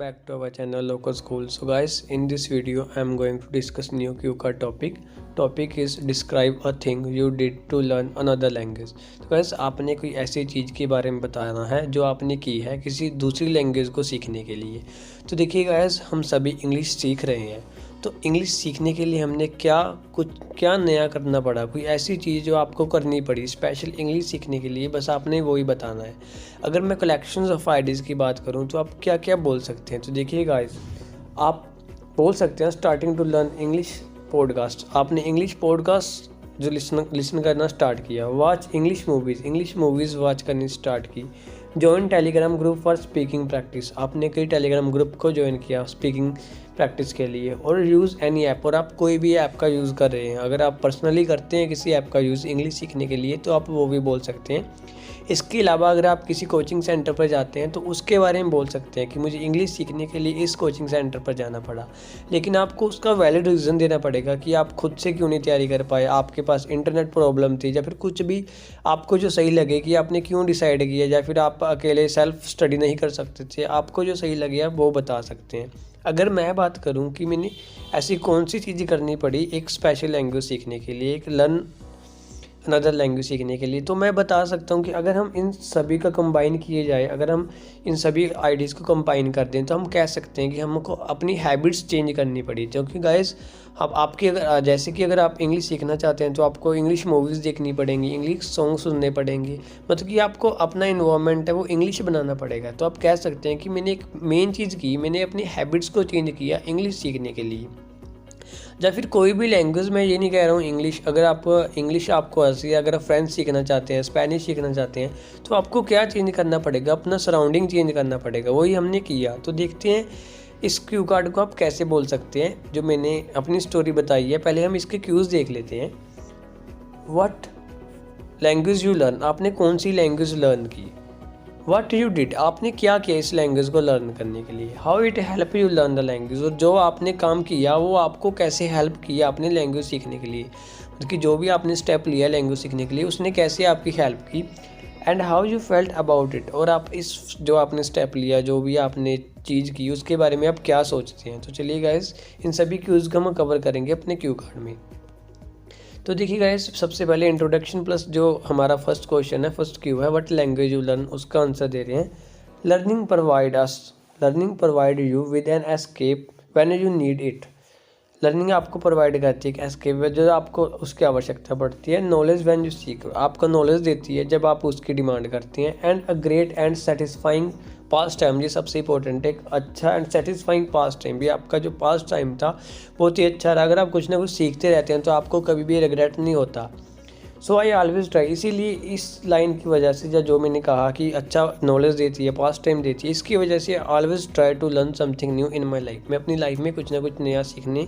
back to our channel Local School. So guys, in this video I am going to discuss new Q का topic is describe a thing you did to learn another language. तो guys, आपने कोई ऐसी चीज़ के बारे में बताना है जो आपने की है किसी दूसरी लैंग्वेज को सीखने के लिए। तो देखिए गाइस, हम सभी इंग्लिश सीख रहे हैं, तो इंग्लिश सीखने के लिए हमने क्या नया करना पड़ा, कोई ऐसी चीज़ जो आपको करनी पड़ी स्पेशल इंग्लिश सीखने के लिए, बस आपने वो ही बताना है। अगर मैं कलेक्शंस ऑफ आइडियाज़ की बात करूं तो आप क्या क्या बोल सकते हैं। तो देखिए गाइस, आप बोल सकते हैं starting to learn English podcast. आपने इंग्लिश पॉडकास्ट जो लिसन करना स्टार्ट किया। वॉच इंग्लिश मूवीज़ वॉच करनी स्टार्ट की। Join Telegram group for speaking practice. आपने कई टेलीग्राम ग्रुप को ज्वाइन किया स्पीकिंग प्रैक्टिस के लिए। और यूज़ एनी ऐप, और आप कोई भी ऐप का यूज़ कर रहे हैं, अगर आप पर्सनली करते हैं किसी ऐप का यूज़ इंग्लिश सीखने के लिए तो आप वो भी बोल सकते हैं। इसके अलावा अगर आप किसी कोचिंग सेंटर पर जाते हैं तो उसके बारे में बोल सकते हैं कि मुझे इंग्लिश सीखने के लिए इस कोचिंग सेंटर पर जाना पड़ा, लेकिन आपको उसका वैलिड रीज़न देना पड़ेगा कि आप खुद से क्यों नहीं तैयारी कर पाए, आपके पास इंटरनेट प्रॉब्लम थी, या फिर कुछ भी आपको जो सही लगे कि आपने क्यों डिसाइड किया, या फिर आप अकेले सेल्फ स्टडी नहीं कर सकते थे, आपको जो सही लगे आप वो बता सकते हैं। अगर मैं बात करूं कि मैंने ऐसी कौन सी चीज़ें करनी पड़ी एक स्पेशल लैंग्वेज सीखने के लिए, एक लर्न अनदर लैंग्वेज सीखने के लिए, तो मैं बता सकता हूँ कि अगर हम इन सभी का कंबाइन किए जाए, अगर हम इन सभी आइडियाज़ को कंबाइन कर दें तो हम कह सकते हैं कि हमको अपनी हैबिट्स चेंज करनी पड़ी। क्योंकि गाइस, अब आपकी जैसे कि अगर आप इंग्लिश सीखना चाहते हैं तो आपको इंग्लिश मूवीज़ देखनी पड़ेंगी, इंग्लिश सॉन्ग सुनने पड़ेंगे, मतलब कि आपको अपना इन्वायरमेंट है वो इंग्लिश बनाना पड़ेगा। तो आप कह सकते हैं कि मैंने एक मेन चीज़ की, मैंने अपनी हैबिट्स को चेंज किया इंग्लिश सीखने के लिए। या फिर कोई भी लैंग्वेज, मैं ये नहीं कह रहा हूँ इंग्लिश, अगर आप इंग्लिश आपको आती है, अगर आप फ्रेंच सीखना चाहते हैं, स्पेनिश सीखना चाहते हैं, तो आपको क्या चेंज करना पड़ेगा, अपना सराउंडिंग चेंज करना पड़ेगा। वही हमने किया। तो देखते हैं इस क्यू कार्ड को आप कैसे बोल सकते हैं, जो मैंने अपनी स्टोरी बताई है। पहले हम इसके क्यूज़ देख लेते हैं। व्हाट लैंग्वेज यू लर्न, आपने कौन सी लैंग्वेज लर्न की। व्हाट यू डिड, आपने क्या किया इस लैंग्वेज को लर्न करने के लिए। How it help you learn the language, और जो आपने काम किया वो आपको कैसे हेल्प किया अपने लैंग्वेज सीखने के लिए, मतलब कि जो भी आपने स्टेप लिया लैंग्वेज सीखने के लिए उसने कैसे आपकी हेल्प की। And how you felt about it, और आप इस जो आपने स्टेप लिया, जो भी आपने चीज़ की, उसके बारे में आप क्या सोचते हैं। तो चलिए गाइस, इन सभी क्यूज़ को हम कवर करेंगे अपने क्यू कार्ड में। तो देखिए गाइस, सबसे पहले इंट्रोडक्शन प्लस जो हमारा फर्स्ट क्वेश्चन है, फर्स्ट क्यू है, व्हाट लैंग्वेज यू लर्न, उसका आंसर दे रहे हैं। Learning provide you with an escape when you need it. Learning आपको प्रोवाइड करती है एक एस्केप जो आपको उसकी आवश्यकता पड़ती है। नॉलेज व्हेन यू सीक, आपको नॉलेज देती है जब आप उसकी डिमांड करते हैं। And a great and satisfying pass time, ये सबसे इंपॉर्टेंट है, एक अच्छा एंड सेटिस्फाइंग पास टाइम भी। आपका जो पास टाइम था बहुत ही अच्छा रहा। अगर आप कुछ ना कुछ सीखते रहते हैं तो आपको कभी भी रिग्रेट नहीं होता। सो आई ऑलवेज ट्राई, इसीलिए इस लाइन की वजह से जो मैंने कहा कि अच्छा नॉलेज देती है, पास टाइम देती है, इसकी वजह से always try to learn something new in my life. मैं अपनी लाइफ में कुछ ना कुछ नया सीखने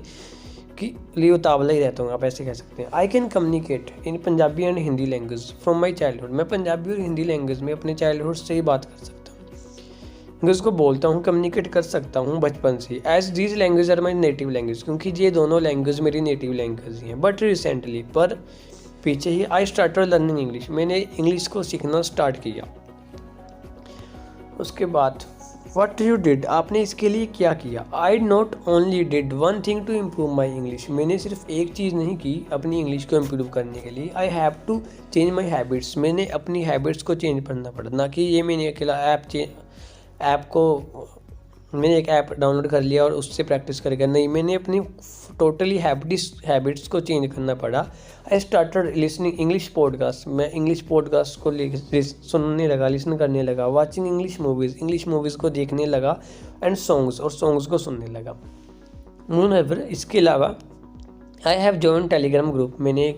के लिए उतावला ही रहता हूँ, आप ऐसे कह सकते हैं। I can communicate in Punjabi and Hindi language from my childhood, मैं पंजाबी और हिंदी लैंग्वेज में अपने चाइल्डहुड से ही बात कर सकता हूँ, उसको बोलता हूँ, कम्युनिकेट कर सकता हूँ बचपन से। As these language are my native language, क्योंकि ये दोनों लैंग्वेज मेरी नेटिव लैंग्वेज ही हैं। बट रिसेंटली, पर पीछे ही, आई स्टार्टेड लर्निंग इंग्लिश, मैंने इंग्लिश को सीखना स्टार्ट किया। उसके बाद व्हाट यू डिड, आपने इसके लिए क्या किया। I not only did one thing to improve my English, मैंने सिर्फ एक चीज़ नहीं की अपनी इंग्लिश को इम्प्रूव करने के लिए। I have to change my habits, मैंने अपनी हैबिट्स को चेंज करना पड़ा। ना कि ये मैंने अकेला मैंने एक ऐप डाउनलोड कर लिया और उससे प्रैक्टिस करके, नहीं, मैंने अपनी टोटली हैबिट्स को चेंज करना पड़ा। I started listening English podcast, मैं इंग्लिश पॉडकास्ट को सुनने लगा, लिसन करने लगा। वाचिंग इंग्लिश मूवीज़ को देखने लगा। एंड सॉन्ग्स को सुनने लगा। मोरेओवर, इसके अलावा I have join Telegram group, मैंने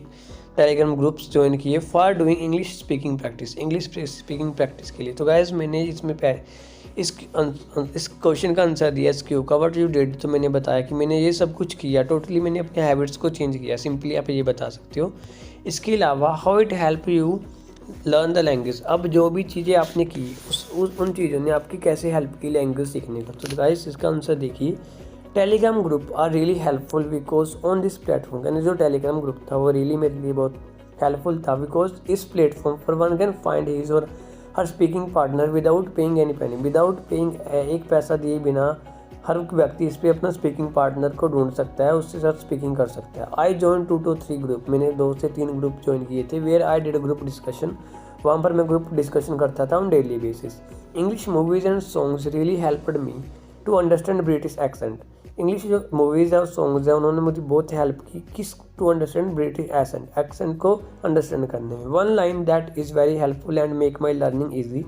टेलीग्राम ग्रुप्स ज्वाइन किए for doing English speaking practice के लिए। तो गाइस, मैंने इसमें इस क्वेश्चन का आंसर दिया इस क्यू का, व्हाट यू डिड, तो मैंने बताया कि मैंने ये सब कुछ किया, टोटली मैंने अपने हैबिट्स को चेंज किया, सिंपली आप ये बता सकते हो। इसके अलावा how it help you learn the language, अब जो भी चीज़ें आपने की उन चीज़ों ने आपकी कैसे हेल्प की लैंग्वेज सीखने का। तो गाइस, इसका आंसर देखिए, Telegram group are really helpful because on this platform, यानी जो टेलीग्राम ग्रुप था वो रियली मेरे लिए बहुत हेल्पफुल था, बिकॉज इस प्लेटफॉर्म पर one can find his or her speaking partner without paying any penny, without paying एक पैसा दिए बिना हर व्यक्ति इस पे अपना स्पीकिंग पार्टनर को ढूंढ सकता है, उसके साथ स्पीकिंग कर सकता है। आई जॉइन 2 to 3 ग्रुप, मैंने 2 से 3 ग्रुप ज्वाइन किए थे। Where I did group discussion, वहाँ पर मैं ग्रुप डिस्कशन करता था on daily basis. English movies and songs really helped me to understand British accent. English जो मूवीज़ है और सॉन्ग्स है उन्होंने मुझे बहुत हेल्प की किस टू अंडरस्टैंड ब्रिटिश एक्सेंट को अंडरस्टैंड करने में। One line that is very helpful and make my learning easy,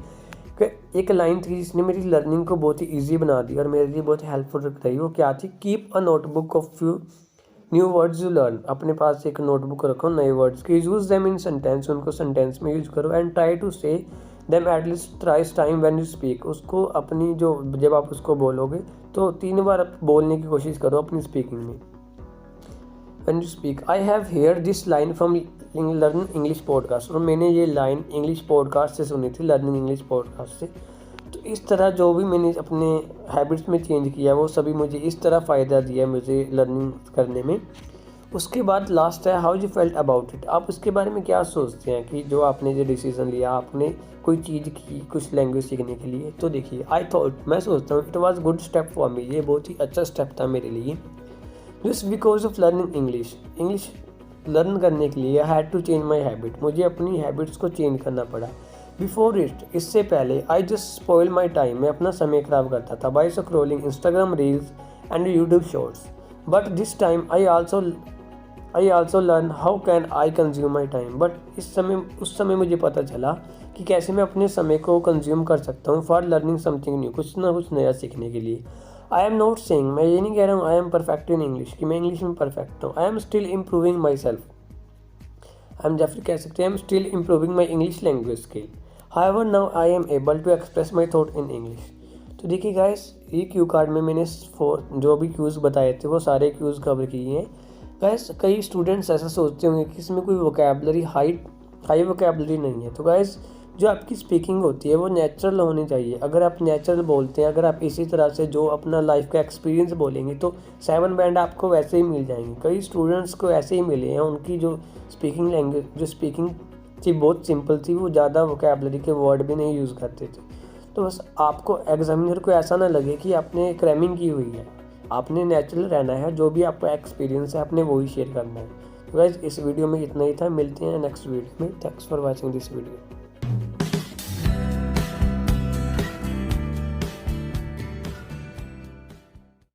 एक लाइन थी जिसने मेरी लर्निंग को बहुत ही ईजी बना दी और मेरे लिए बहुत हेल्पफुल रही। वो क्या थी? Keep a notebook of few new words you learn, अपने पास एक नोटबुक रखो नए वर्ड्स की। यूज़ देम इन सेंटेंस, उनको सेंटेंस में यूज़ करो। एंड ट्राई टू से them at least thrice time when you speak, उसको अपनी जो जब आप उसको बोलोगे तो 3 बार बोलने की कोशिश करो अपनी स्पीकिंग में। When you speak, I have hear this line from learn English podcast, और मैंने ये लाइन इंग्लिश पॉडकास्ट से सुनी थी, लर्निंग इंग्लिश पॉडकास्ट से। तो इस तरह जो भी मैंने अपने हैबिट्स में चेंज किया वो सभी मुझे इस तरह फ़ायदा दिया मुझे लर्निंग करने में। उसके बाद लास्ट है how you felt about it, आप उसके बारे में क्या सोचते हैं कि जो आपने जो डिसीज़न लिया, आपने कोई चीज़ की कुछ लैंग्वेज सीखने के लिए। तो देखिए, आई थॉट, मैं सोचता हूँ it was good step for me, ये बहुत ही अच्छा स्टेप था मेरे लिए। Just because of learning English लर्न करने के लिए I had to change my habit, मुझे अपनी हैबिट्स को चेंज करना पड़ा। बिफोर इट, इससे पहले I just spoil my time, मैं अपना समय खराब करता था by scrolling Instagram reels and YouTube shorts. But this time I also learn how can I consume my time, but उस समय मुझे पता चला कि कैसे मैं अपने समय को कंज्यूम कर सकता हूँ फॉर लर्निंग समथिंग न्यू, कुछ ना कुछ नया सीखने के लिए। आई एम नॉट सेइंग, मैं ये नहीं कह रहा हूँ I am perfect in English कि मैं इंग्लिश में परफेक्ट हूँ। I am still improving my self, I am जैसे कह सकते हैं I am still improving my English language skill. However now I am able to express my thought in English. तो देखिए गाइस, ये क्यू कार्ड में मैंने जो भी क्यूज़ बताए थे वो सारे क्यूज़ कवर किए हैं। गाइस, कई स्टूडेंट्स ऐसा सोचते होंगे कि इसमें कोई वोकैबलरी हाई वोकैबलरी नहीं है। तो गाइस, जो आपकी स्पीकिंग होती है वो नेचुरल होनी चाहिए। अगर आप नेचुरल बोलते हैं, अगर आप इसी तरह से जो अपना लाइफ का एक्सपीरियंस बोलेंगे तो 7 बैंड आपको वैसे ही मिल जाएंगे। कई स्टूडेंट्स को ऐसे ही मिले हैं, उनकी जो स्पीकिंग लैंग्वेज जो स्पीकिंग थी बहुत सिंपल थी, वो ज़्यादा वोकैबलरी के वर्ड भी नहीं यूज़ करते थे। तो बस आपको एग्जामिनर को ऐसा ना लगे कि आपने क्रैमिंग की हुई है, आपने नेचुरल रहना है, जो भी आपका एक्सपीरियंस है आपने वही शेयर करना है। तो गाइस, इस वीडियो में इतना ही था, मिलते हैं नेक्स्ट वीडियो में। Thanks for watching this video.